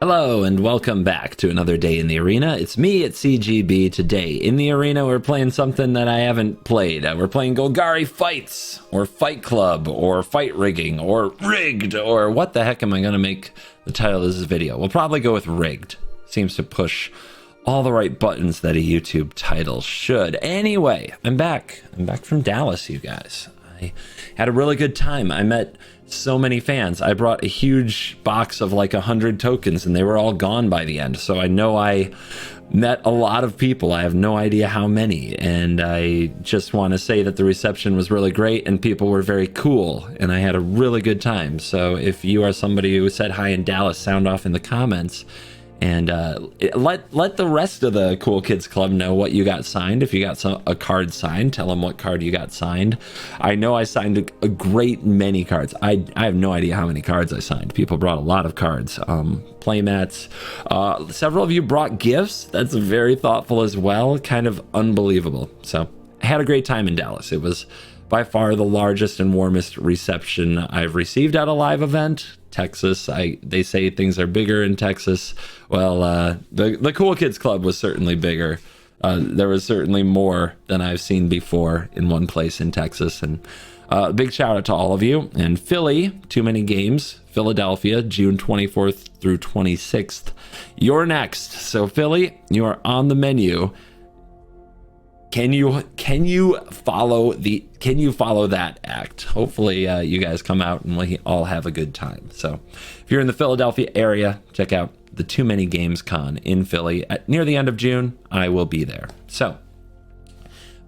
Hello and welcome back to another day in the arena. It's me at CGB. Today in the arena we're playing something that I haven't played. We're playing Golgari Fights, or Fight Club, or Fight Rigging, or Rigged, or what the heck am I going to make the title of this video? We'll probably go with Rigged. Seems to push all the right buttons that a YouTube title should. Anyway, I'm back. I'm back from Dallas, you guys. I had a really good time. I met so many fans. I brought a huge box of like 100 tokens and they were all gone by the end. So I know I met a lot of people. I have no idea how many. And I just want to say that the reception was really great and people were very cool and I had a really good time. So if you are somebody who said hi in Dallas, sound off in the comments. And let the rest of the Cool Kids Club know what you got signed. If you got a card signed, tell them what card you got signed. I know I signed a great many cards. I have no idea how many cards I signed. People brought a lot of cards. Playmats. Several of you brought gifts. That's very thoughtful as well. Kind of unbelievable. So I had a great time in Dallas. It was by far the largest and warmest reception I've received at a live event. Texas, they say things are bigger in Texas. Well, the Cool Kids Club was certainly bigger. There was certainly more than I've seen before in one place in Texas. And big shout out to all of you. And Philly, Too Many Games, Philadelphia, June 24th through 26th. You're next. So Philly, you are on the menu. Can you follow that act? Hopefully you guys come out and we all have a good time. So if you're in the Philadelphia area, check out the Too Many Games Con in Philly near the end of June. I will be there. So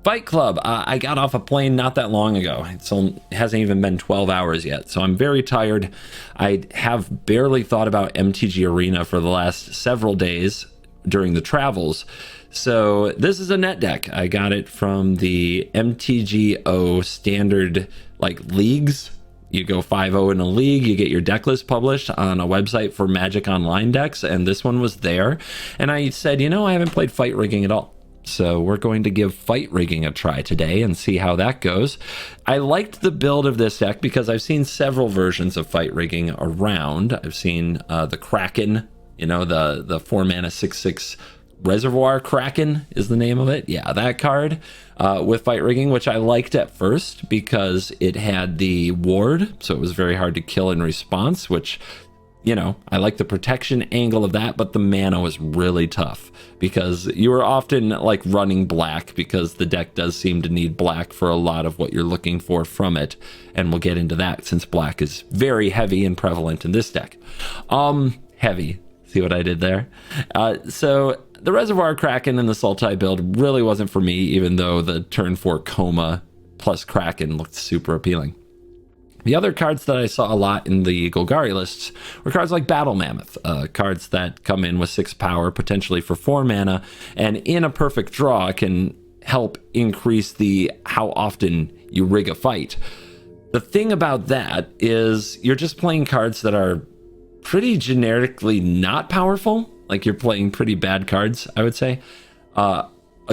Fight Club, I got off a plane not that long ago. It hasn't even been 12 hours yet, so I'm very tired. I have barely thought about MTG Arena for the last several days during the travels. So this is a net deck. I got it from the MTGO standard leagues. You go 5-0 in a league, you get your deck list published on a website for Magic Online decks, and this one was there. And I said, I haven't played Fight Rigging at all. So we're going to give Fight Rigging a try today and see how that goes. I liked the build of this deck because I've seen several versions of Fight Rigging around. I've seen the Kraken, the 4-mana 6/6 Reservoir Kraken is the name of it. Yeah, that card with Fight Rigging, which I liked at first because it had the ward, so it was very hard to kill in response, which, I like the protection angle of that, but the mana was really tough because you were often running black because the deck does seem to need black for a lot of what you're looking for from it, and we'll get into that since black is very heavy and prevalent in this deck. Heavy. See what I did there? So the Reservoir Kraken and the Sultai build really wasn't for me, even though the turn 4 Coma plus Kraken looked super appealing. The other cards that I saw a lot in the Golgari lists were cards like Battle Mammoth, cards that come in with 6 power, potentially for 4 mana, and in a perfect draw can help increase how often you rig a fight. The thing about that is you're just playing cards that are pretty generically not powerful. You're playing pretty bad cards, I would say, a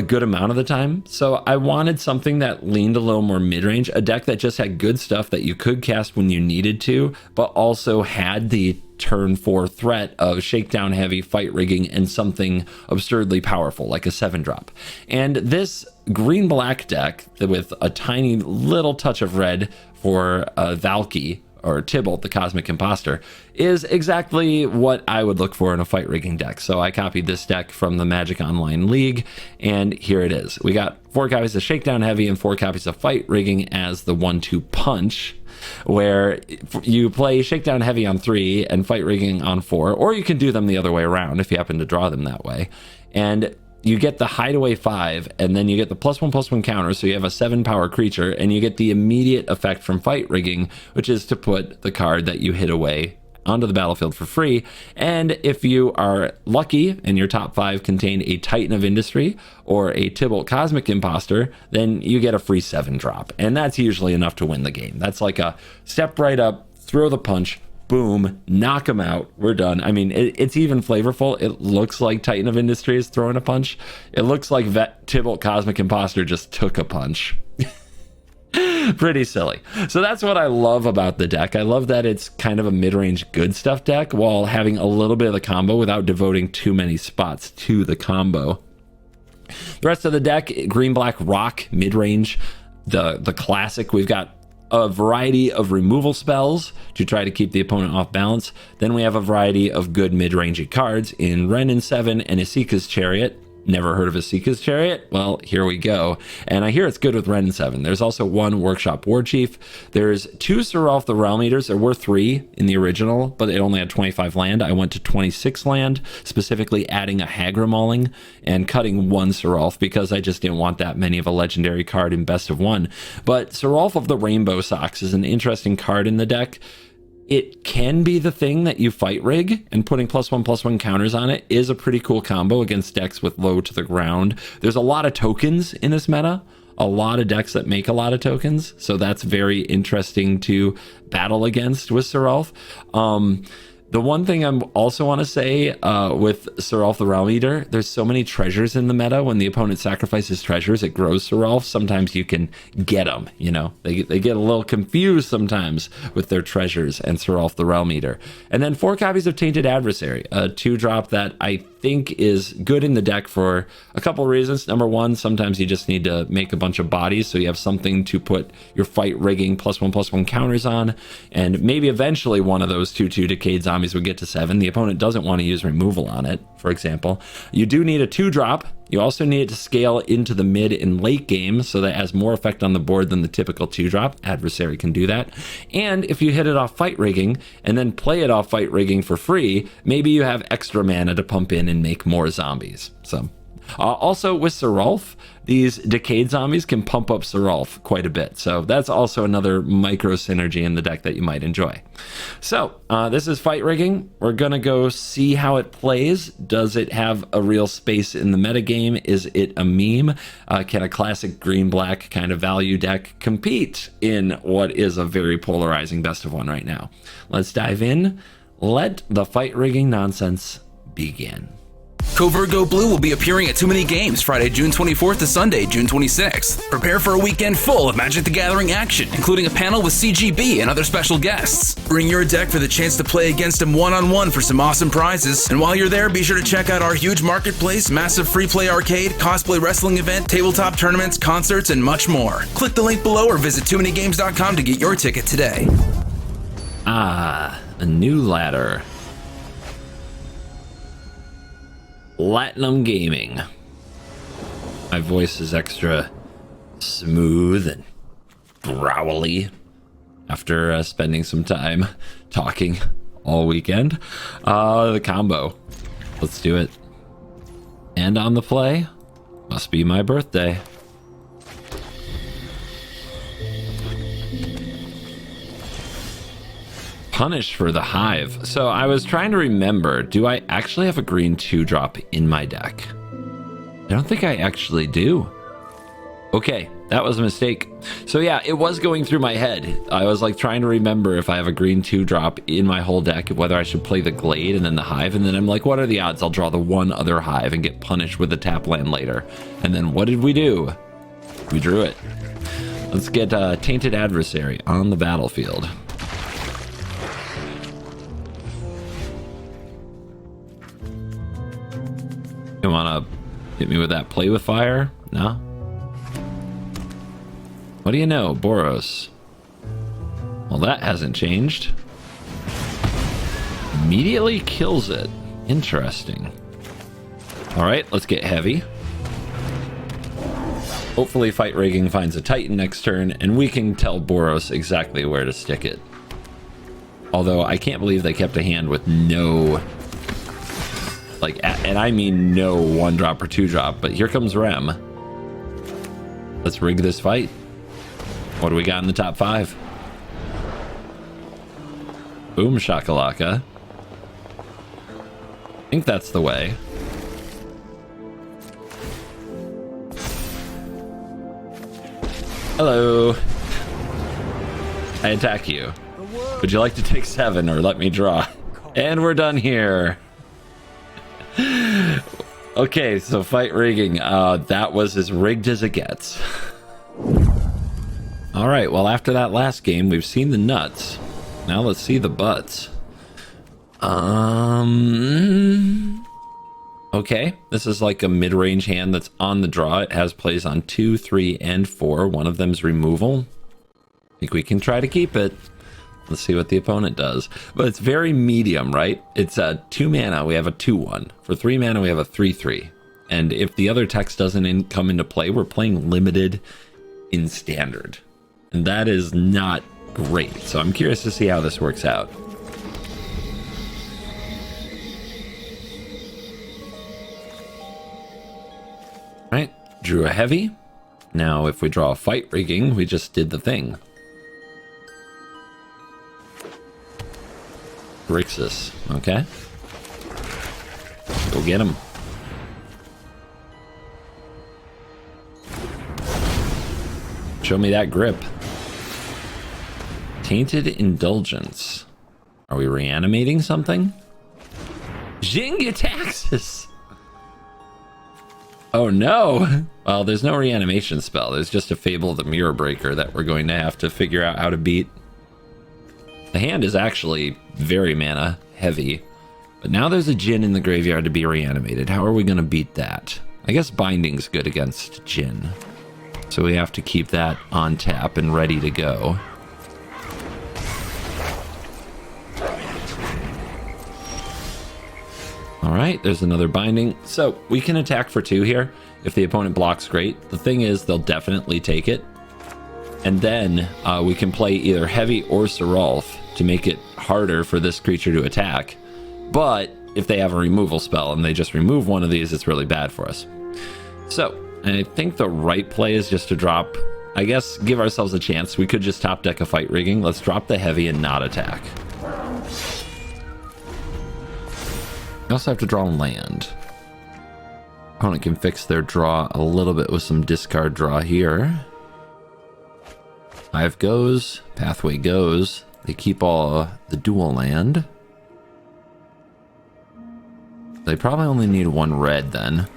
good amount of the time. So I wanted something that leaned a little more mid-range, a deck that just had good stuff that you could cast when you needed to, but also had the turn 4 threat of shakedown heavy, Fight Rigging, and something absurdly powerful like a 7-drop. And this green-black deck with a tiny little touch of red for Valky, or Tybalt, the Cosmic Imposter, is exactly what I would look for in a Fight Rigging deck. So I copied this deck from the Magic Online League, and here it is. We got 4 copies of Shakedown Heavy and 4 copies of Fight Rigging as the 1-2 punch, where you play Shakedown Heavy on 3 and Fight Rigging on 4, or you can do them the other way around if you happen to draw them that way. And you get the Hideaway 5, and then you get the +1/+1 counter, so you have a 7-power creature, and you get the immediate effect from Fight Rigging, which is to put the card that you hid away onto the battlefield for free. And if you are lucky and your top 5 contain a Titan of Industry or a Tybalt Cosmic Imposter, then you get a free 7-drop, and that's usually enough to win the game. That's like a step right up, throw the punch, boom, knock them out, we're done. I mean, it's even flavorful. It looks like Titan of Industry is throwing a punch. It looks like Tybalt Cosmic Imposter just took a punch. Pretty silly. So that's what I love about the deck. I love that it's kind of a mid-range good stuff deck while having a little bit of the combo without devoting too many spots to the combo. The rest of the deck, green, black, rock, mid-range, the classic. We've got a variety of removal spells to try to keep the opponent off balance. Then we have a variety of good mid-rangey cards in Ren and 7 and Isika's Chariot. Never heard of Isika's Chariot? Well, here we go. And I hear it's good with Ren and 7. There's also one Workshop War Chief. There's 2 Seraph the Realm Eaters. There were 3 in the original, but it only had 25 land. I went to 26 land, specifically adding a Hagra Mauling and cutting 1 Seraph because I just didn't want that many of a legendary card in best of 1. But Seraph of the Rainbow Socks is an interesting card in the deck. It can be the thing that you fight rig, and putting +1/+1 counters on it is a pretty cool combo against decks with low to the ground. There's a lot of tokens in this meta, a lot of decks that make a lot of tokens, so that's very interesting to battle against with Seraph. The one thing I also want to say with Seraph the Realm Eater, there's so many treasures in the meta. When the opponent sacrifices treasures, it grows Seraph. Sometimes you can get them, you know. They get a little confused sometimes with their treasures and Seraph the Realm Eater. And then 4 copies of Tainted Adversary, a 2-drop that I think is good in the deck for a couple of reasons. Number one, sometimes you just need to make a bunch of bodies so you have something to put your fight rigging +1/+1 counters on, and maybe eventually one of those 2/2 Decayed Zombies would get to 7. The opponent doesn't want to use removal on it, for example. You do need a 2-drop. You also need it to scale into the mid and late game so that it has more effect on the board than the typical 2-drop. Adversary can do that. And if you hit it off fight rigging and then play it off fight rigging for free, maybe you have extra mana to pump in and make more zombies. So also with Seraph, these Decayed Zombies can pump up Seraph quite a bit. So that's also another micro synergy in the deck that you might enjoy. So this is fight rigging. We're gonna go see how it plays. Does it have a real space in the metagame? Is it a meme? Can a classic green-black kind of value deck compete in what is a very polarizing best of 1 right now? Let's dive in. Let the fight rigging nonsense begin. Covert Go Blue will be appearing at Too Many Games Friday, June 24th to Sunday, June 26th. Prepare for a weekend full of Magic the Gathering action, including a panel with CGB and other special guests. Bring your deck for the chance to play against them one-on-one for some awesome prizes. And while you're there, be sure to check out our huge marketplace, massive free play arcade, cosplay wrestling event, tabletop tournaments, concerts, and much more. Click the link below or visit TooManyGames.com to get your ticket today. A new ladder. Platinum Gaming. My voice is extra smooth and growly after spending some time talking all weekend. The combo. Let's do it. And on the play, must be my birthday. Punish for the Hive. So I was trying to remember, do I actually have a green 2-drop in my deck? I don't think I actually do. Okay, that was a mistake. So yeah, it was going through my head. I was like trying to remember if I have a green 2-drop in my whole deck, whether I should play the Glade and then the Hive, and then I'm like, what are the odds I'll draw the one other Hive and get punished with the tap land later? And then what did we do? We drew it. Let's get Tainted Adversary on the battlefield. You wanna hit me with that play with fire? No? What do you know, Boros? Well, that hasn't changed. Immediately kills it. Interesting. Alright, let's get heavy. Hopefully fight rigging finds a Titan next turn, and we can tell Boros exactly where to stick it. Although, I can't believe they kept a hand with no... Like, and I mean no 1-drop or 2-drop, but here comes Rem. Let's rig this fight. What do we got in the top 5? Boom shakalaka. I think that's the way. Hello. I attack you. Would you like to take 7 or let me draw? And we're done here. Okay, so fight rigging. That was as rigged as it gets. All right, well, after that last game, we've seen the nuts. Now let's see the butts. Okay, this is like a mid-range hand that's on the draw. It has plays on 2, 3, and 4. One of them's removal. I think we can try to keep it. Let's see what the opponent does. But it's very medium, right? It's a 2 mana, we have a 2/1. For 3 mana, we have a 3/3. And if the other text doesn't come into play, we're playing limited in standard. And that is not great. So I'm curious to see how this works out. Right, drew a heavy. Now if we draw a fight rigging, we just did the thing. Grixis, okay. Go get him. Show me that grip. Tainted Indulgence. Are we reanimating something? Jingataxis! Oh no! Well, there's no reanimation spell. There's just a Fable of the Mirror Breaker that we're going to have to figure out how to beat. The hand is actually very mana heavy. But now there's a Djinn in the graveyard to be reanimated. How are we going to beat that? I guess Binding's good against Djinn. So we have to keep that on tap and ready to go. Alright, there's another Binding. So we can attack for 2 here. If the opponent blocks, great. The thing is, they'll definitely take it. And then we can play either Heavy or Seraph to make it harder for this creature to attack. But if they have a removal spell and they just remove one of these, it's really bad for us. So I think the right play is just to drop, I guess, give ourselves a chance. We could just top deck a fight rigging. Let's drop the heavy and not attack. We also have to draw land. Opponent can fix their draw a little bit with some discard draw here. 5 goes, pathway goes. They keep all the dual land. They probably only need 1 red then.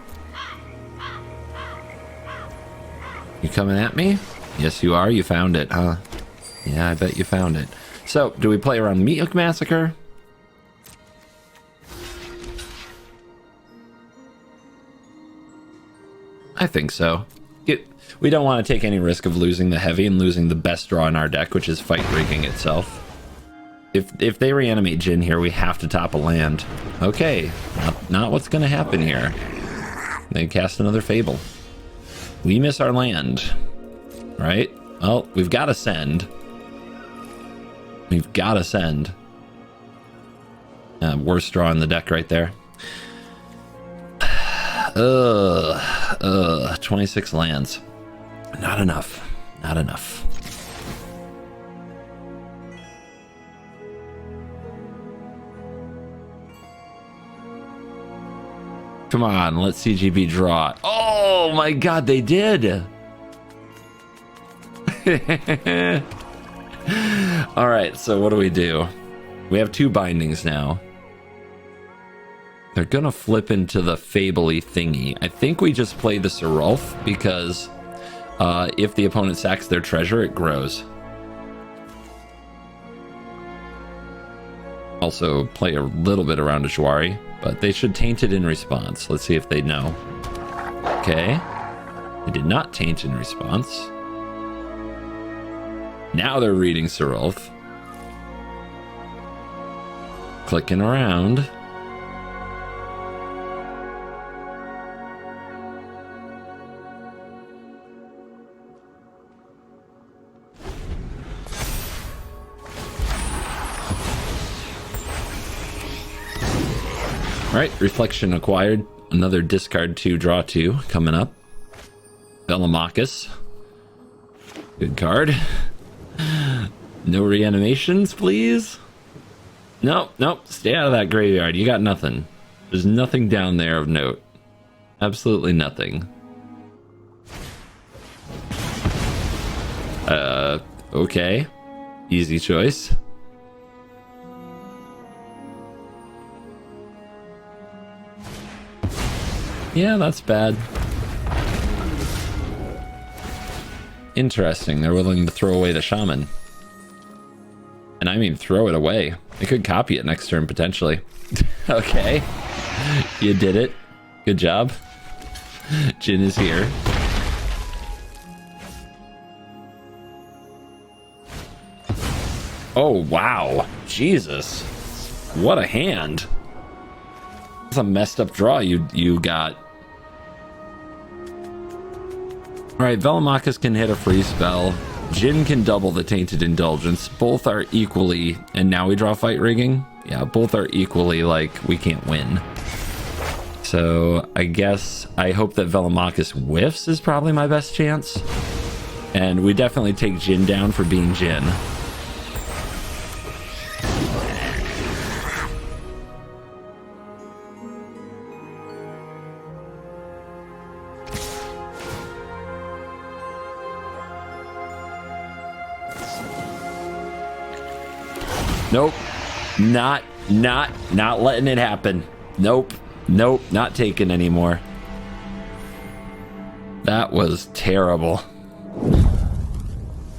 You coming at me? Yes, you are. You found it, huh? Yeah, I bet you found it. So, do we play around Meat Hook Massacre? I think so. We don't want to take any risk of losing the heavy and losing the best draw in our deck, which is fight rigging itself. If they reanimate Djinn here, we have to top a land. Okay, not what's going to happen here. They cast another Fable. We miss our land, right? Well, we've got to send. We've got to send. Worst draw in the deck right there. 26 lands. Not enough. Not enough. Come on, let CGB draw. Oh my god, they did! Alright, so what do? We have 2 bindings now. They're gonna flip into the Fable-y thingy. I think we just play the Seraph because if the opponent sacks their treasure, it grows. Also play a little bit around a Jwari, but they should taint it in response. Let's see if they know. Okay. They did not taint in response. Now they're reading Seraph. Clicking around. All right, Reflection acquired. Another discard 2, draw 2 coming up. Bellamachus. Good card. No reanimations, please. Nope, stay out of that graveyard. You got nothing. There's nothing down there of note. Absolutely nothing. Okay. Easy choice. Yeah, that's bad. Interesting. They're willing to throw away the shaman. And I mean throw it away. They could copy it next turn, potentially. Okay. You did it. Good job. Jin is here. Oh, wow. Jesus. What a hand. That's a messed up draw you got. Alright, Velomachus can hit a free spell. Jin can double the Tainted Indulgence. Both are equally... And now we draw Fight Rigging? Yeah, both are equally like, we can't win. So, I guess... I hope that Velomachus whiffs is probably my best chance. And we definitely take Jin down for being Jin. Nope. Not letting it happen. Nope. Not taken anymore. That was terrible.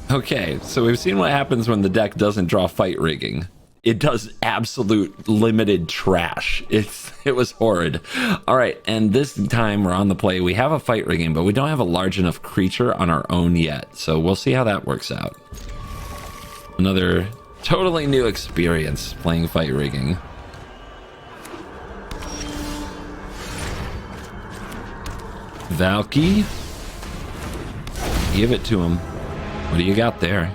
Okay, so we've seen what happens when the deck doesn't draw Fight Rigging. It does absolute limited trash. It was horrid. All right, and this time we're on the play. We have a Fight Rigging, but we don't have a large enough creature on our own yet. So we'll see how that works out. Another totally new experience playing Fight Rigging. Valky. Give it to him. What do you got there?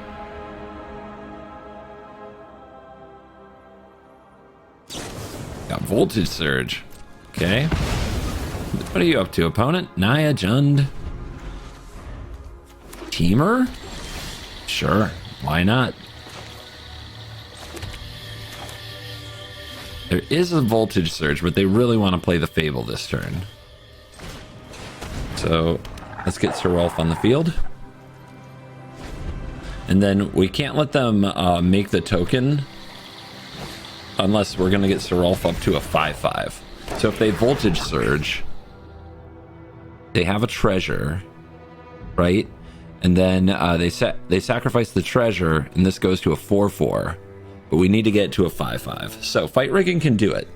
Got Voltage Surge. Okay. What are you up to, opponent? Naya, Jund. Teamer? Sure. Why not? There is a Voltage Surge, but they really want to play the Fable this turn. So let's get Sir Rolf on the field. And then we can't let them make the token unless we're going to get Sir Rolf up to a 5/5. So if they Voltage Surge, they have a treasure, right? And then they sacrifice the treasure, and this goes to a 4/4. But we need to get to a 5/5. So Fight Rigging can do it.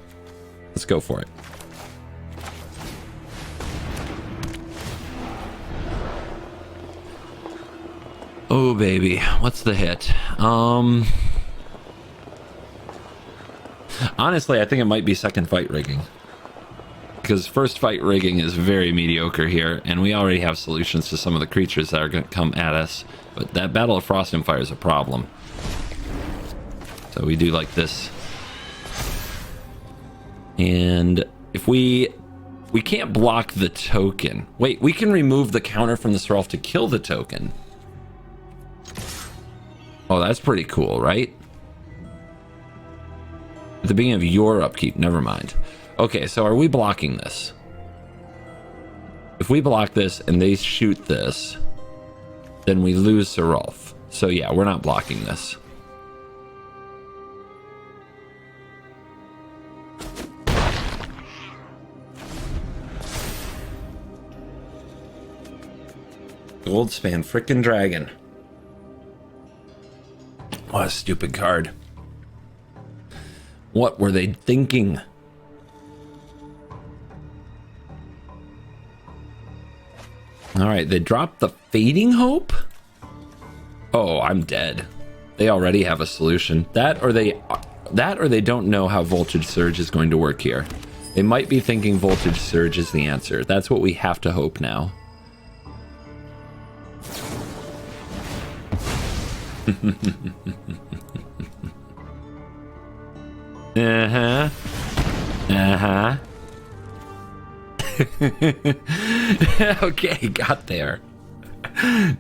Let's go for it. Oh baby, what's the hit? Honestly, I think it might be second Fight Rigging. Because first Fight Rigging is very mediocre here, and we already have solutions to some of the creatures that are going to come at us. But that Battle of Frost and Fire is a problem. So we do like this. And if we can't block the token. Wait, we can remove the counter from the Sir Rolf to kill the token. Oh, that's pretty cool, right? At the beginning of your upkeep, never mind. Okay, so are we blocking this? If we block this and they shoot this, then we lose Sir Rolf. So yeah, we're not blocking this. Goldspan frickin' dragon. What a stupid card. What were they thinking? Alright, they dropped the Fading Hope? Oh, I'm dead. They already have a solution. That or they don't know how Voltage Surge is going to work here. They might be thinking Voltage Surge is the answer. That's what we have to hope now. Uh-huh. Uh-huh. Okay, got there.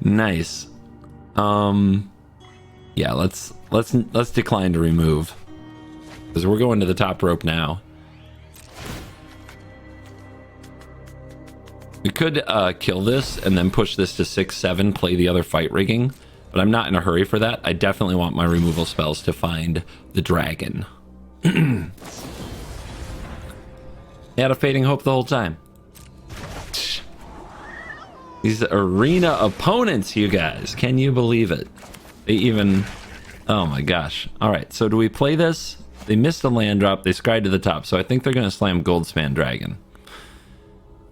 Nice. Yeah, let's decline to remove. Because we're going to the top rope now. We could kill this and then push this to 6/7, play the other Fight Rigging. But I'm not in a hurry for that. I definitely want my removal spells to find the dragon. They had a Fading Hope the whole time. These arena opponents, you guys. Can you believe it? They even... Oh my gosh. All right, so do we play this? They missed a land drop. They scried to the top, so I think they're going to slam Goldspan Dragon.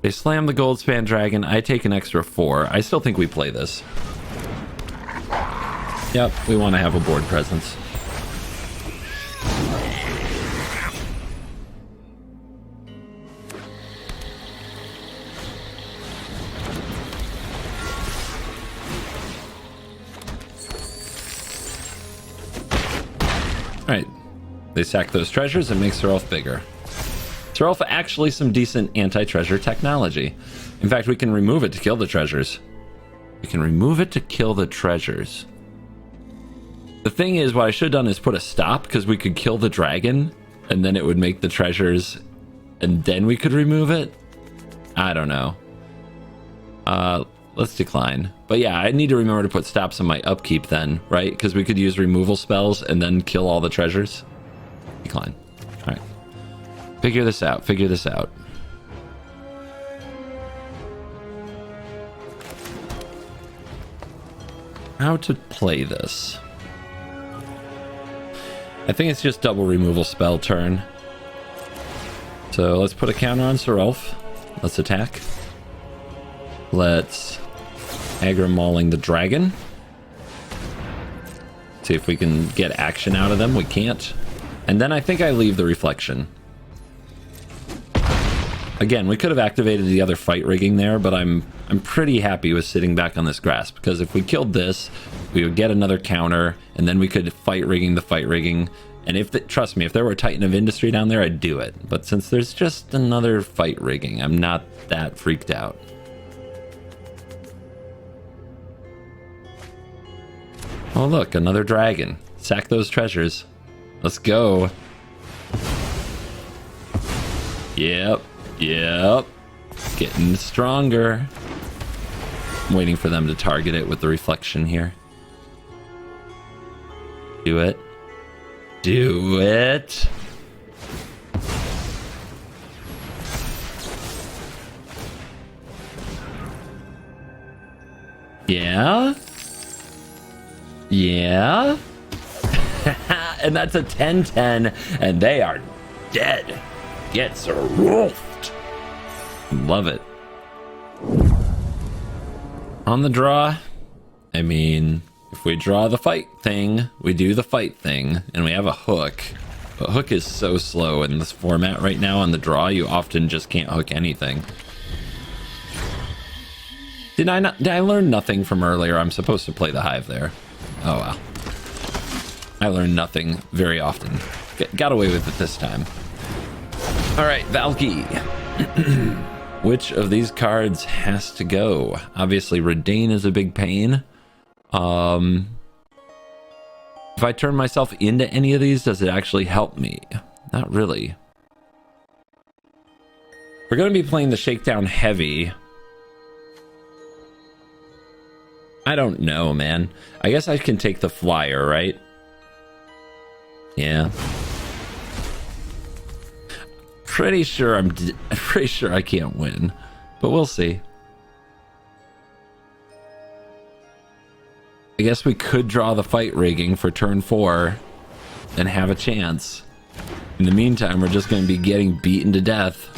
They slam the Goldspan Dragon. I take an extra 4. I still think we play this. Yep, we want to have a board presence. Alright, they sack those treasures and make Serulf bigger. Serulf actually some decent anti-treasure technology. In fact, we can remove it to kill the treasures. We can remove it to kill the treasures. The thing is, what I should have done is put a stop, because we could kill the dragon, and then it would make the treasures, and then we could remove it? I don't know. Let's decline. But yeah, I need to remember to put stops on my upkeep then, right? Because we could use removal spells and then kill all the treasures. Decline. All right. Figure this out. Figure this out. How to play this? I think it's just double removal spell turn. So let's put a counter on Serulf. Let's attack. Let's aggro mauling the dragon. See if we can get action out of them. We can't. And then I think I leave the reflection. Again, we could have activated the other fight rigging there, but I'm pretty happy with sitting back on this grasp, because if we killed this, we would get another counter, and then we could fight rigging the fight rigging. And if trust me, if there were a Titan of Industry down there, I'd do it. But since there's just another fight rigging, I'm not that freaked out. Oh look, another dragon. Sack those treasures. Let's go. Yep. Yep. Getting stronger. I'm waiting for them to target it with the reflection here. Do it. Do it. Yeah. Yeah. And that's a 10-10, and they are dead. Get Serulfed. Love it. On the draw, I mean, if we draw the fight thing, we do the fight thing, and we have a hook. But hook is so slow in this format right now. On the draw, you often just can't hook anything. Did I learn nothing from earlier? I'm supposed to play the hive there. Oh well. I learn nothing very often. Got away with it this time. All right, Valky. Which of these cards has to go? Obviously, Redain is a big pain. If I turn myself into any of these, does it actually help me? Not really. We're going to be playing the Shakedown Heavy. I don't know, man. I guess I can take the flyer, right? Yeah. Pretty sure I'm pretty sure I can't win, but we'll see. I guess we could draw the fight rigging for turn 4 and have a chance. In the meantime, we're just going to be getting beaten to death.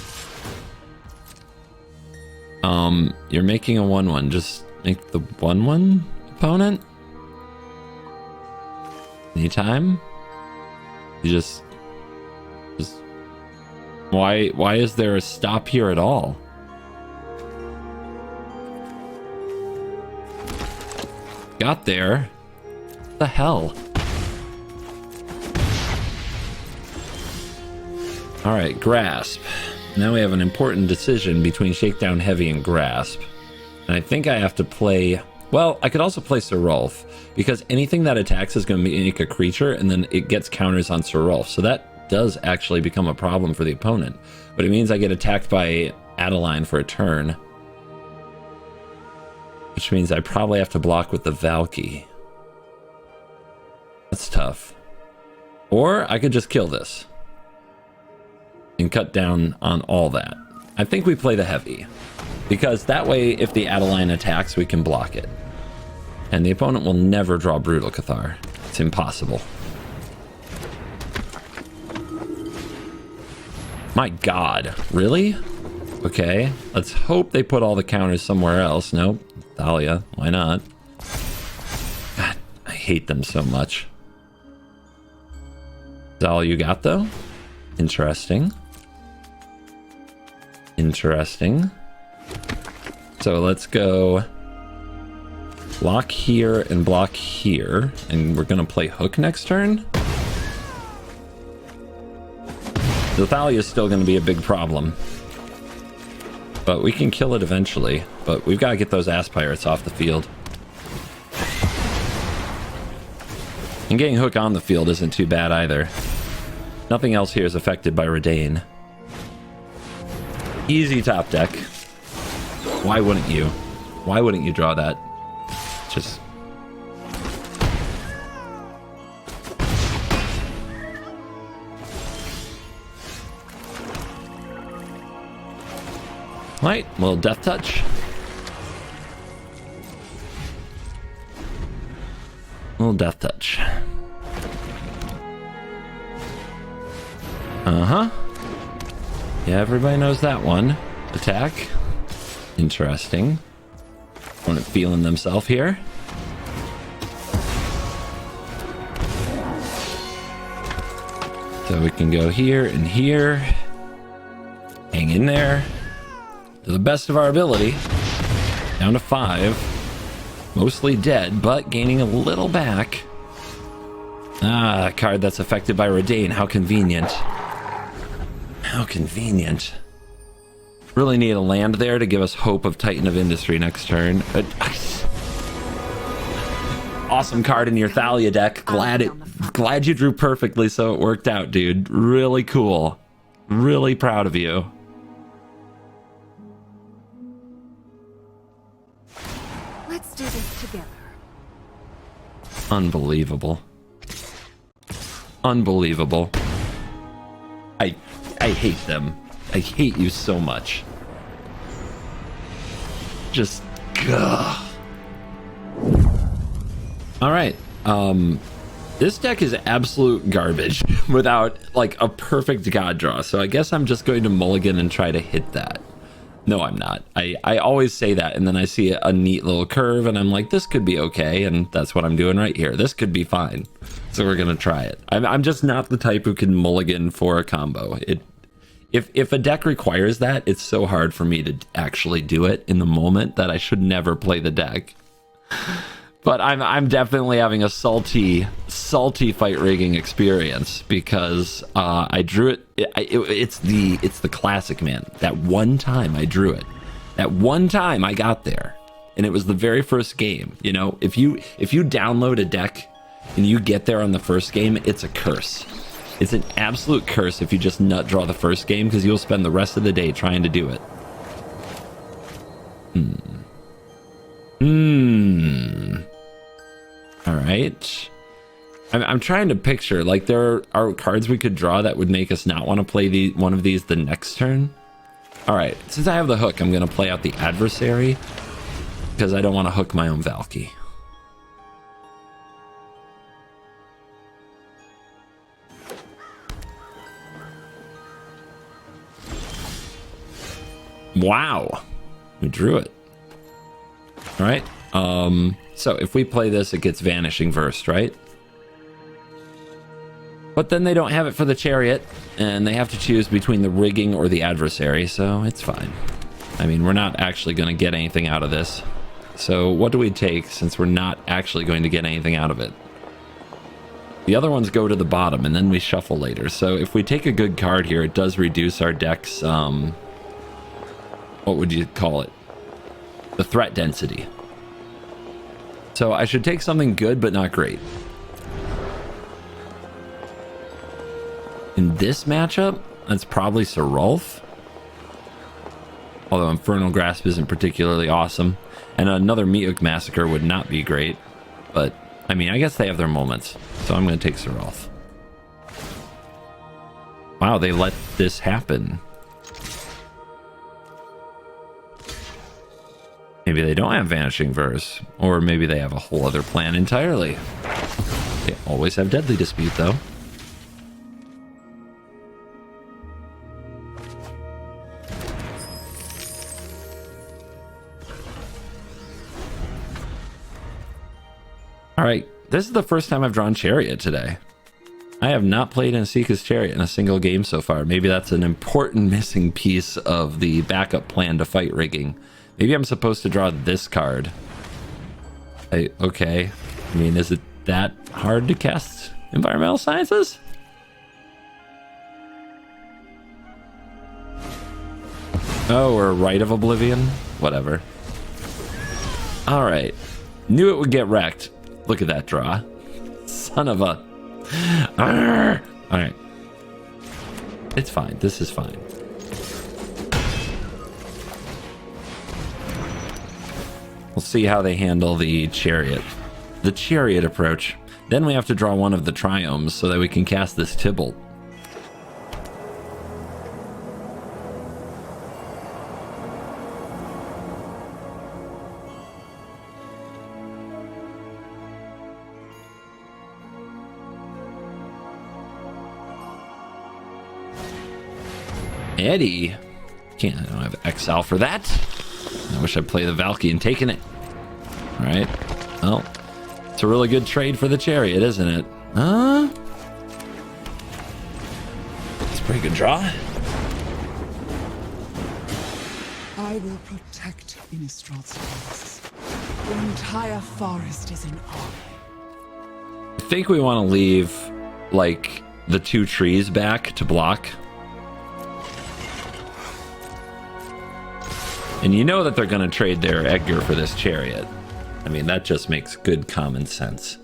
You're making a 1/1. Just make the 1/1 opponent. Anytime. You just why is there a stop here at all? Got there. What the hell? All right, grasp. Now we have an important decision between Shakedown Heavy and Grasp. And I think I have to play... Well, I could also play Serulf, because anything that attacks is going to make a creature, and then it gets counters on Serulf. So that does actually become a problem for the opponent. But it means I get attacked by Adeline for a turn. Which means I probably have to block with the Valky. That's tough. Or I could just kill this. And cut down on all that. I think we play the heavy. Because that way, if the Adeline attacks, we can block it. And the opponent will never draw Brutal Cathar. It's impossible. My god, really? Okay, let's hope they put all the counters somewhere else. Nope, Thalia, why not? God, I hate them so much. Is that all you got, though? Interesting. Interesting. So let's go block here and block here, and we're gonna play Hook next turn. The Thalia is still gonna be a big problem, but we can kill it eventually. But we've got to get those Ass Pirates off the field. And getting Hook on the field isn't too bad either. Nothing else here is affected by Redain. Easy top deck. Why wouldn't you? Why wouldn't you draw that? Just... Right, well, Death Touch. Little Death Touch. Uh-huh. Yeah, everybody knows that one. Attack. Interesting. Opponent feeling themselves here. So we can go here and here. Hang in there. To the best of our ability. Down to 5. Mostly dead, but gaining a little back. Ah, a card that's affected by Redain. How convenient. How convenient. Really need a land there to give us hope of Titan of Industry next turn. Awesome card in your Thalia deck. Glad you drew perfectly so it worked out, dude. Really cool. Really proud of you. Let's do this together. Unbelievable. Unbelievable. I hate them. I hate you so much. Just gah. All right. This deck is absolute garbage without like a perfect god draw. So I guess I'm just going to mulligan and try to hit that. No, I'm not. I always say that, and then I see a neat little curve, and I'm like, this could be okay, and that's what I'm doing right here. This could be fine. So we're gonna try it. I'm just not the type who can mulligan for a combo. If a deck requires that, it's so hard for me to actually do it in the moment that I should never play the deck. But I'm definitely having a salty fight rigging experience because I drew it. It's the classic, man. That one time I drew it, that one time I got there, and it was the very first game. You know, if you download a deck and you get there on the first game, it's a curse. It's an absolute curse if you just nut draw the first game because you'll spend the rest of the day trying to do it. All right. I'm trying to picture, like, there are cards we could draw that would make us not want to play one of these the next turn. All right. Since I have the hook, I'm going to play out the adversary because I don't want to hook my own Valky. Wow. We drew it. All right. So if we play this, it gets Vanishing Verse, right? But then they don't have it for the Chariot, and they have to choose between the rigging or the adversary, so it's fine. I mean, we're not actually going to get anything out of this. So what do we take since we're not actually going to get anything out of it? The other ones go to the bottom, and then we shuffle later. So if we take a good card here, it does reduce our deck's, what would you call it? The threat density. So I should take something good, but not great. In this matchup, that's probably Serulf. Although Infernal Grasp isn't particularly awesome. And another Mi'uk Massacre would not be great. But, I mean, I guess they have their moments. So I'm going to take Serulf. Wow, they let this happen. Maybe they don't have Vanishing Verse, or maybe they have a whole other plan entirely. They always have Deadly Dispute, though. All right, this is the first time I've drawn Chariot today. I have not played in Seeka's Chariot in a single game so far. Maybe that's an important missing piece of the backup plan to fight rigging. Maybe I'm supposed to draw this card. Okay. I mean, is it that hard to cast Environmental Sciences? Oh, or Rite of Oblivion? Whatever. Alright. Knew it would get wrecked. Look at that draw. Son of a... Alright. It's fine. This is fine. We'll see how they handle the Chariot. The Chariot approach. Then we have to draw one of the Triomes so that we can cast this Tybalt. Eddie. I don't have Exile for that. I wish I'd play the Valky and taken it. Alright. Well, it's a really good trade for the Chariot, isn't it? Huh? It's a pretty good draw. I will protect Innistral's forests. The entire forest is in awe. I think we want to leave, like, the 2 trees back to block. And you know that they're going to trade their Edgar for this Chariot. I mean, that just makes good common sense.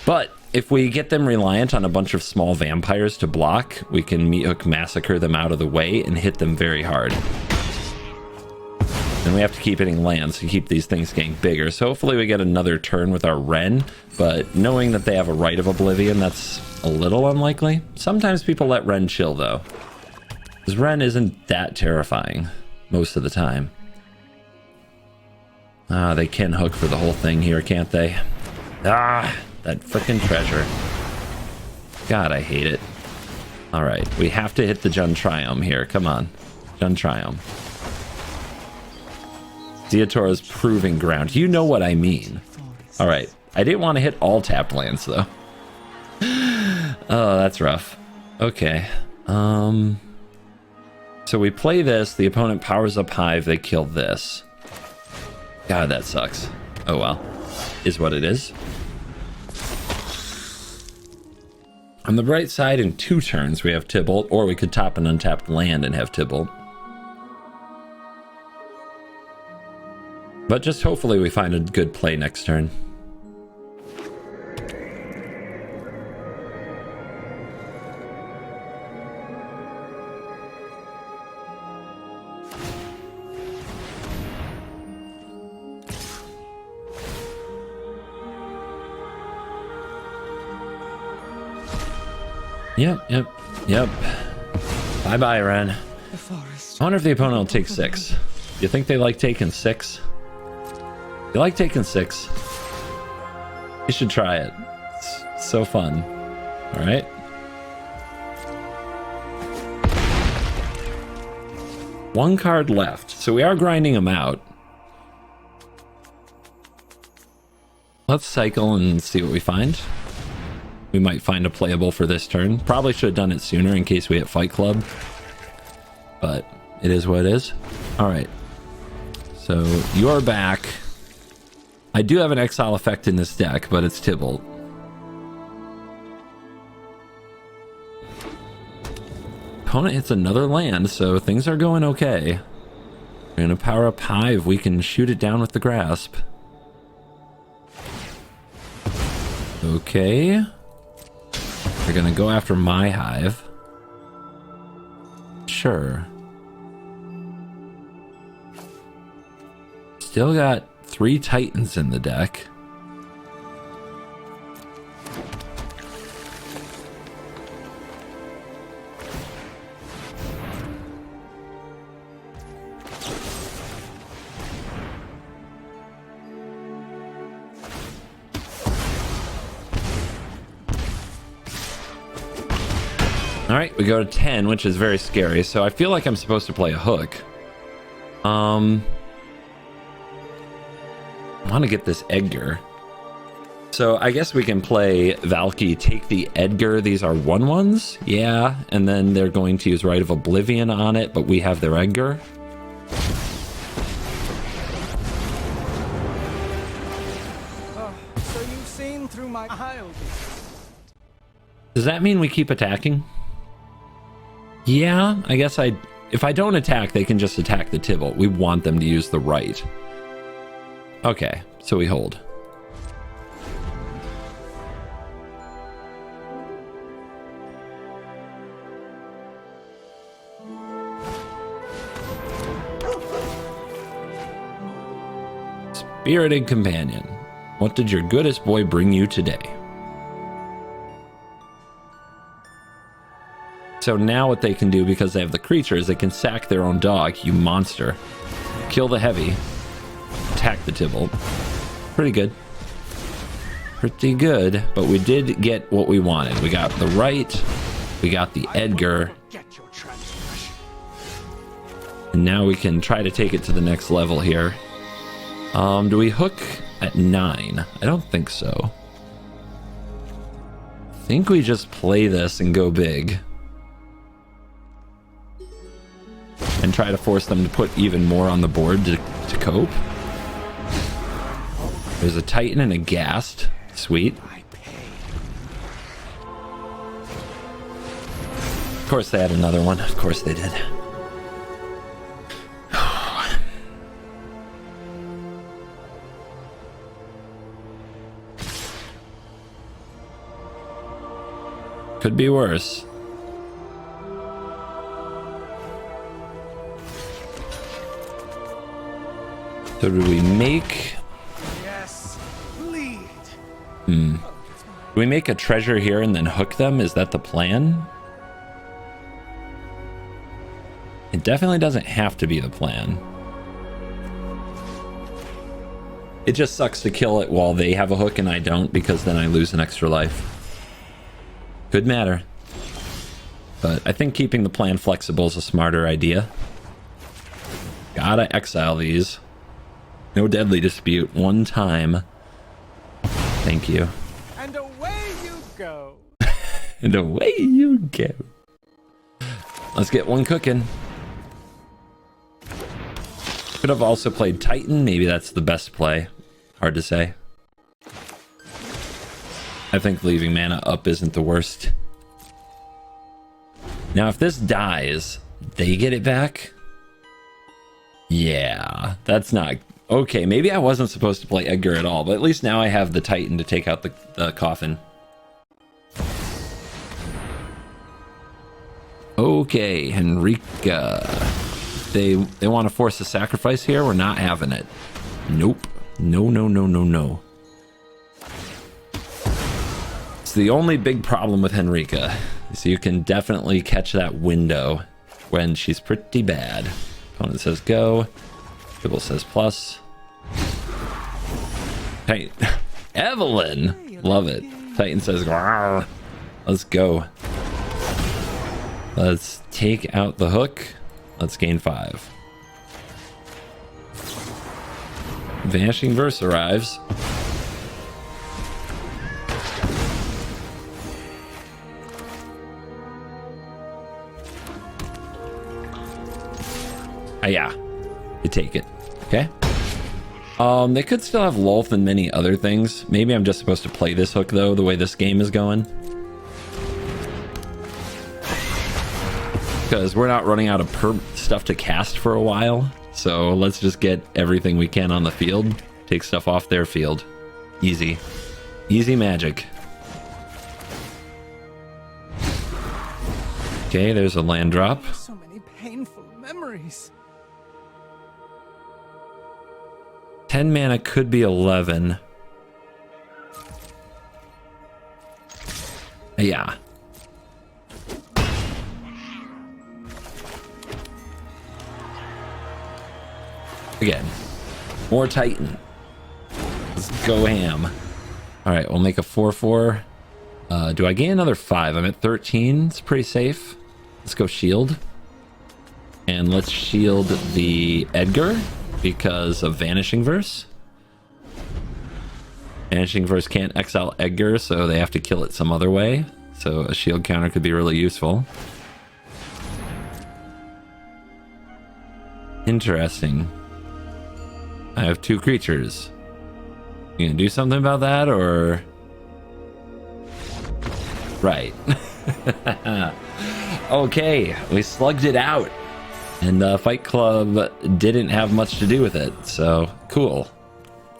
But if we get them reliant on a bunch of small vampires to block, we can Meathook Massacre them out of the way and hit them very hard. Then we have to keep hitting lands to keep these things getting bigger. So hopefully we get another turn with our Wrenn. But knowing that they have a Rite of Oblivion, that's a little unlikely. Sometimes people let Wrenn chill, though. Because Wrenn isn't that terrifying most of the time. Ah, they can hook for the whole thing here, can't they? Ah, that frickin' treasure. God, I hate it. Alright, we have to hit the Jund Triumph here. Come on. Jund Triumph. Zeotora's Proving Ground. You know what I mean. Alright, I didn't want to hit all tapped lands, though. Oh, that's rough. Okay. So we play this, the opponent powers up Hive, they kill this. God, that sucks. Oh well. Is what it is. On the bright side, in 2 turns, we have Tybalt, or we could top an untapped land and have Tybalt. But just hopefully we find a good play next turn. Yep. Bye-bye, Wrenn. The forest. I wonder if the opponent will take 6. Do you think they like taking 6? You like taking 6? You should try it. It's so fun. Alright. One card left. So we are grinding them out. Let's cycle and see what we find. We might find a playable for this turn. Probably should have done it sooner in case we hit Fight Club. But it is what it is. Alright. So you're back. I do have an exile effect in this deck, but it's Tybalt. Opponent hits another land, so things are going okay. We're going to power up Hive. We can shoot it down with the Grasp. Okay. They're gonna go after my Hive. Sure. Still got 3 Titans in the deck. All right, we go to 10, which is very scary. So I feel like I'm supposed to play a hook. I want to get this Edgar. So I guess we can play Valky, take the Edgar. These are 1/1s. Yeah, and then they're going to use Rite of Oblivion on it, but we have their Edgar. So you've seen through my eyes. Does that mean we keep attacking? Yeah, I guess if I don't attack, they can just attack the Tybalt. We want them to use the right. Okay, so we hold. Spirited Companion, what did your goodest boy bring you today? So now what they can do, because they have the creatures, they can sack their own dog, you monster. Kill the heavy. Attack the Tybalt. Pretty good. Pretty good, but we did get what we wanted. We got the right, we got the Edgar. And now we can try to take it to the next level here. Do we hook at 9? I don't think so. I think we just play this and go big. And try to force them to put even more on the board to cope. There's a Titan and a Ghast. Sweet. Of course they had another one. Of course they did. Could be worse. So do we make... Yes, lead. Do we make a treasure here and then hook them? Is that the plan? It definitely doesn't have to be the plan. It just sucks to kill it while they have a hook and I don't, because then I lose an extra life. Could matter. But I think keeping the plan flexible is a smarter idea. Gotta exile these. No deadly dispute. One time. Thank you. And away you go. And away you go. Let's get one cooking. Could have also played Titan. Maybe that's the best play. Hard to say. I think leaving mana up isn't the worst. Now, if this dies, they get it back? Yeah, that's not... Okay, maybe I wasn't supposed to play Edgar at all, but at least now I have the Titan to take out the coffin. Okay, Henrika. They want to force a sacrifice here? We're not having it. Nope. No, no, no, no, no. It's the only big problem with Henrika. So you can definitely catch that window when she's pretty bad. Opponent says go. Dribble says plus. Hey, Evelyn! Love it. Titan says, "Rawr." Let's go. Let's take out the hook. Let's gain 5. Vanishing Verse arrives. Yeah, you take it. Okay. They could still have Lolth and many other things. Maybe I'm just supposed to play this hook though, the way this game is going. Because we're not running out of stuff to cast for a while. So let's just get everything we can on the field. Take stuff off their field. Easy. Easy magic. Okay, there's a land drop. So many painful memories. 10 mana could be 11. Yeah. Again. More Titan. Let's go ham. Alright, we'll make a 4/4. Do I gain another 5? I'm at 13. It's pretty safe. Let's go shield. And let's shield the Edgar because of Vanishing Verse. Vanishing Verse can't exile Edgar, so they have to kill it some other way. So a shield counter could be really useful. Interesting. I have 2 creatures. You gonna do something about that, or... Right. Okay, we slugged it out. And Fight Club didn't have much to do with it, so cool.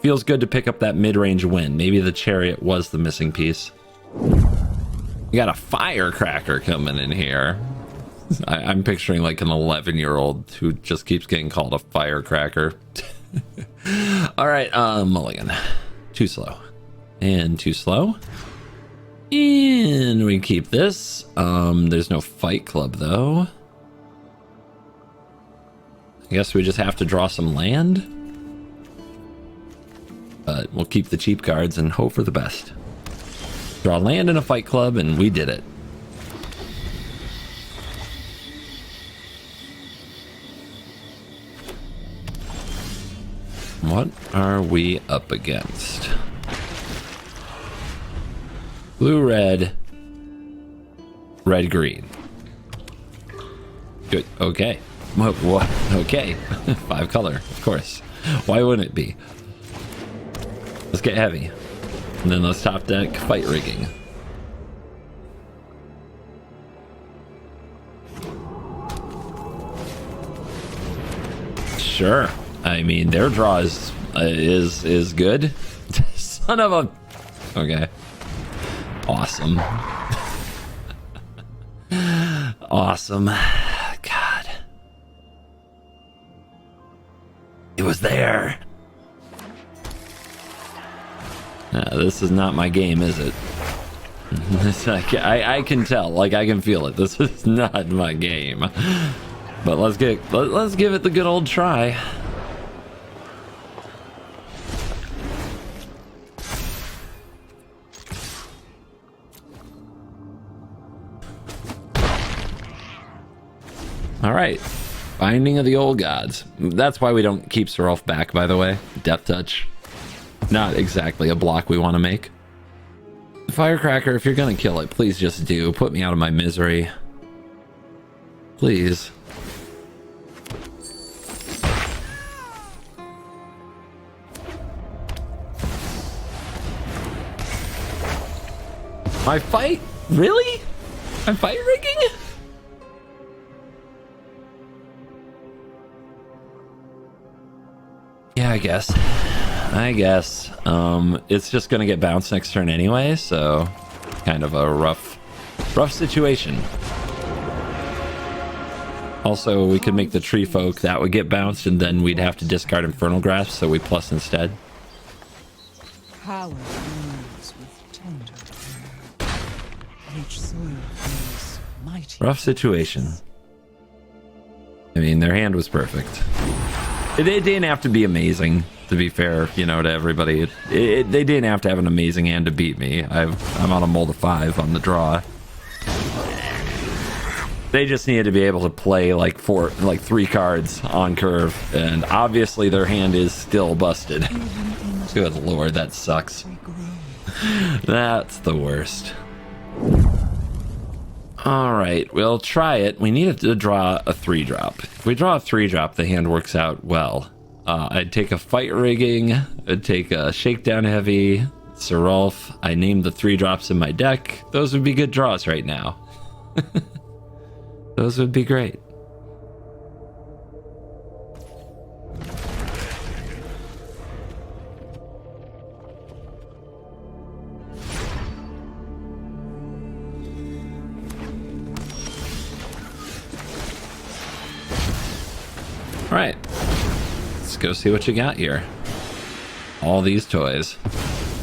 Feels good to pick up that mid-range win. Maybe the Chariot was the missing piece. We got a Firecracker coming in here. I'm picturing like an 11-year-old who just keeps getting called a Firecracker. All right, mulligan. Too slow. And too slow. And we keep this. There's no Fight Club, though. I guess we just have to draw some land. But we'll keep the cheap cards and hope for the best. Draw land in a Fight Club, and we did it. What are we up against? Blue, red, red, green. Good. Okay. What? Okay. 5 color, of course. Why wouldn't it be? Let's get heavy. And then let's top deck fight rigging. Sure. I mean, their draw is good. Son of a... Okay. Awesome. Awesome. God. It was there. This is not my game, is it? I can tell, like I can feel it. This is not my game. But let's give it the good old try. All right, Binding of the Old Gods. That's why we don't keep Seraph back, by the way. Death Touch. Not exactly a block we want to make. Firecracker, if you're gonna kill it, please just do. Put me out of my misery. Please. My fight? Really? I'm fight rigging? Yeah, I guess. It's just gonna get bounced next turn anyway, so kind of a rough situation. Also, we could make the Tree Folk, that would get bounced, and then we'd have to discard Infernal Grasp, so we plus instead. Power moves with tender care. Each soul grows mighty. Rough situation. I mean, their hand was perfect. They didn't have to be amazing, to be fair, you know, to everybody. They didn't have to have an amazing hand to beat me. I'm on a mold of 5 on the draw. They just needed to be able to play like 3 cards on curve, and obviously their hand is still busted. Good lord, that sucks. That's the worst. Alright, we'll try it. We need to draw a 3-drop. If we draw a 3-drop, the hand works out well. I'd take a Fight Rigging, I'd take a Shakedown Heavy, Seraph. I named the 3-drops in my deck. Those would be good draws right now. Those would be great. All right, let's go see what you got here. All these toys.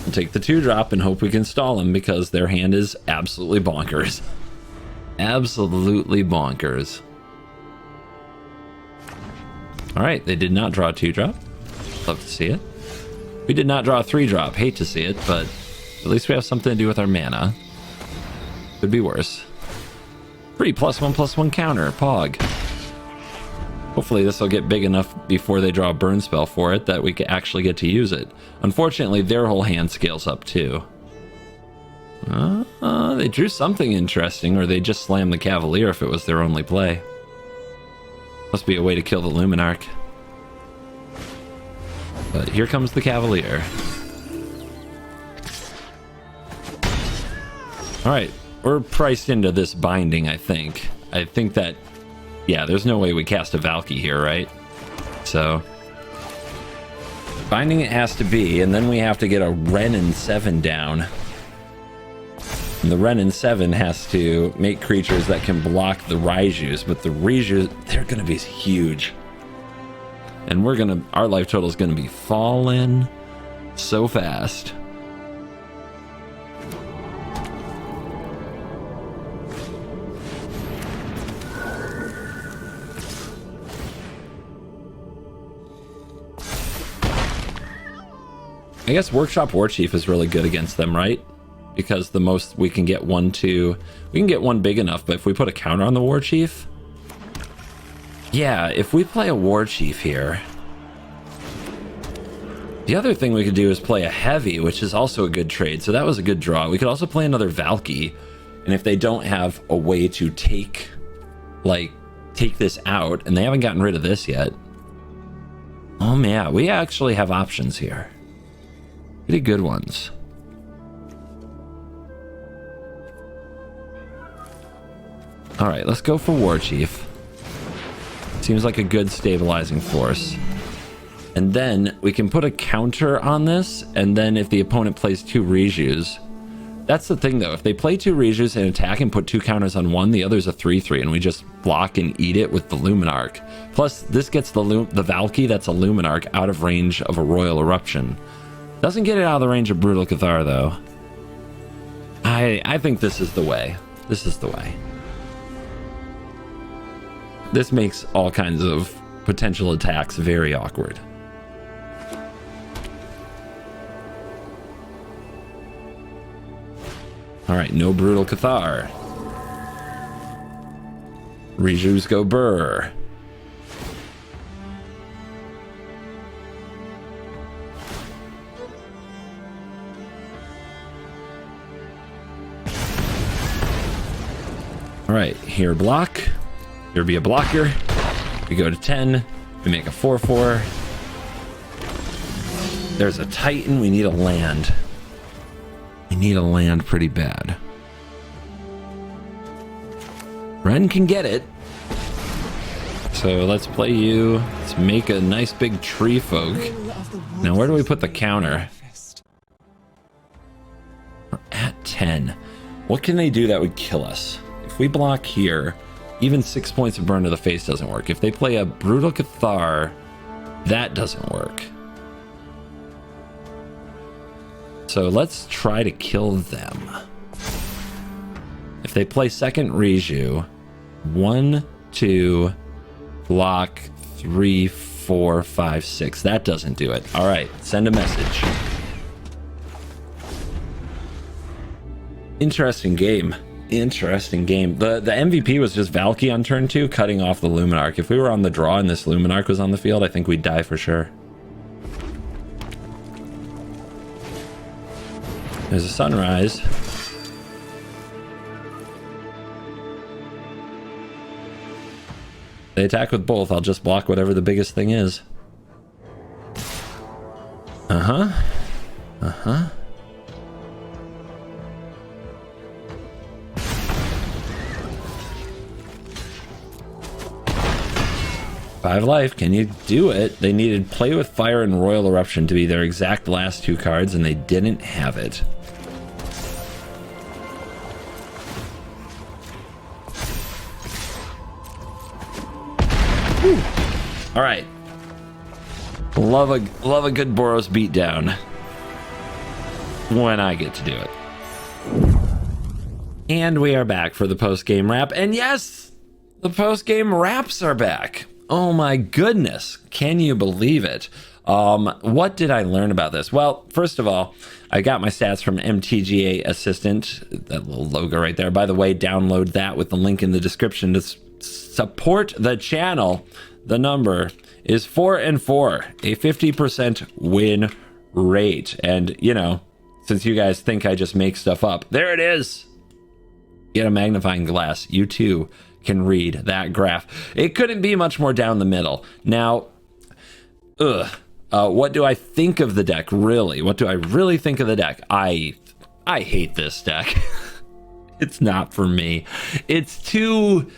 We'll take the 2-drop and hope we can stall them because their hand is absolutely bonkers. Absolutely bonkers. All right, they did not draw a 2-drop. Love to see it. We did not draw a 3-drop. Hate to see it, but at least we have something to do with our mana. Could be worse. Free +1/+1 counter, Pog. Hopefully this will get big enough before they draw a burn spell for it that we can actually get to use it. Unfortunately, their whole hand scales up too. They drew something interesting, or they just slammed the Cavalier if it was their only play. Must be a way to kill the Luminarch. But here comes the Cavalier. Alright, we're priced into this binding, I think. I think that, yeah, there's no way we cast a Valky here, right? So, binding it has to be, and then we have to get a Renin 7 down. And the Renin 7 has to make creatures that can block the Raijus, but the Raijus, they're going to be huge. And our life total is going to be falling so fast. I guess Workshop Warchief is really good against them, right? Because the most we can get we can get one big enough, but if we put a counter on the Warchief, yeah, if we play a Warchief here, the other thing we could do is play a heavy, which is also a good trade. So that was a good draw. We could also play another Valky, and if they don't have a way to take this out, and they haven't gotten rid of this yet, oh yeah, we actually have options here. Pretty good ones. All right, let's go for Warchief. Seems like a good stabilizing force. And then we can put a counter on this, and then if the opponent plays 2 Rijus, that's the thing though, if they play 2 Rijus and attack and put 2 counters on one, the other's a 3/3, and we just block and eat it with the Luminarch. Plus, this gets the Valky that's a Luminarch out of range of a Royal Eruption. Doesn't get it out of the range of Brutal Cathar though. I think this is the way. This is the way. This makes all kinds of potential attacks very awkward. Alright, no Brutal Cathar. Rijus go burr. Alright, here block. Here be a blocker. We go to 10. We make a 4/4. There's a Titan. We need a land. We need a land pretty bad. Ren can get it. So let's play you. Let's make a nice big tree folk. Now where do we put the counter? We're at 10. What can they do that would kill us? If we block here, even 6 points of burn to the face doesn't work. If they play a Brutal Cathar, that doesn't work. So let's try to kill them. If they play second Riju, 1, 2, block, 3, 4, 5, 6. That doesn't do it. All right, send a message. Interesting game. Interesting game. The MVP was just Valky on turn 2, cutting off the Luminarch. If we were on the draw and this Luminarch was on the field, I think we'd die for sure. There's a sunrise. They attack with both. I'll just block whatever the biggest thing is. Uh-huh. Uh-huh. Five life, can you do it? They needed Play with Fire and Royal Eruption to be their exact last 2 cards, and they didn't have it. All right. Love a good Boros beatdown when I get to do it. And we are back for the post-game wrap. And yes, the post-game wraps are back. Oh my goodness. Can you believe it? What did I learn about this? Well, first of all, I got my stats from MTGA Assistant, that little logo right there. By the way, download that with the link in the description to support the channel. The number is 4-4, a 50% win rate. And, you know, since you guys think I just make stuff up, there it is. Get a magnifying glass. You too can read that graph. It couldn't be much more down the middle. Now, what do I think of the deck, really? What do I really think of the deck? I hate this deck. It's not for me. It's too...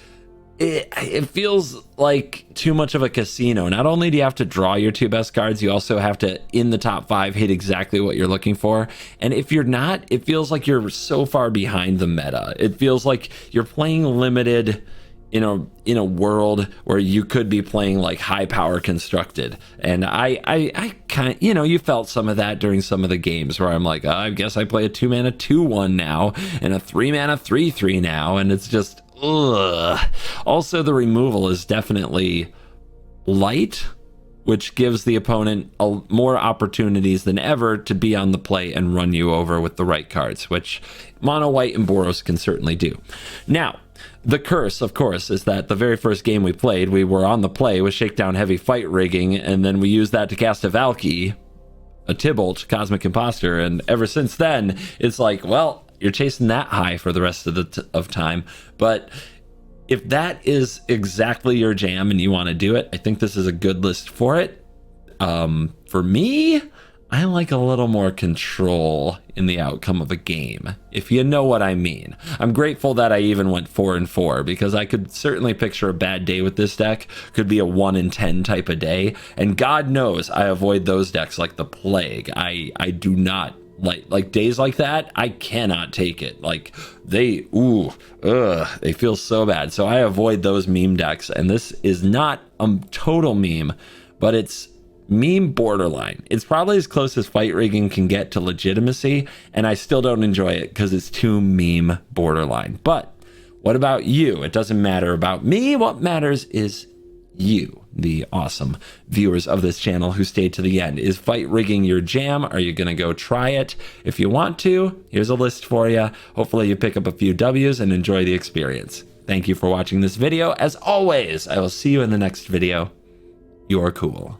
It feels like too much of a casino. Not only do you have to draw your 2 best cards, you also have to, in the top 5, hit exactly what you're looking for. And if you're not, it feels like you're so far behind the meta. It feels like you're playing limited in a world where you could be playing like high power constructed. And I kind of, you know, you felt some of that during some of the games where I'm like, oh, I guess I play a 2-mana 2/1 now and a 3-mana 3/3 now, and it's just ugh. Also, the removal is definitely light, which gives the opponent more opportunities than ever to be on the play and run you over with the right cards, which mono white and Boros can certainly do. Now, the curse, of course, is that the very first game we played, we were on the play with Shakedown Heavy Fight Rigging, and then we used that to cast a Valky, a Tybalt, Cosmic Imposter, and ever since then, it's like, well, you're chasing that high for the rest of the time. But if that is exactly your jam and you want to do it, I think this is a good list for it. For me, I like a little more control in the outcome of a game, if you know what I mean. I'm grateful that I even went 4-4 because I could certainly picture a bad day with this deck. Could be a 1-10 type of day, and God knows I avoid those decks like the plague. I do not like days like that. I cannot take it. Like they feel so bad. So I avoid those meme decks, and this is not a total meme, but it's meme borderline. It's probably as close as fight rigging can get to legitimacy, and I still don't enjoy it because it's too meme borderline. But what about you? It doesn't matter about me. What matters is you, the awesome viewers of this channel who stayed to the end. Is fight rigging your jam? Are you gonna go try it? If you want to, here's a list for you. Hopefully you pick up a few W's and enjoy the experience. Thank you for watching this video. As always, I will see you in the next video. You're cool.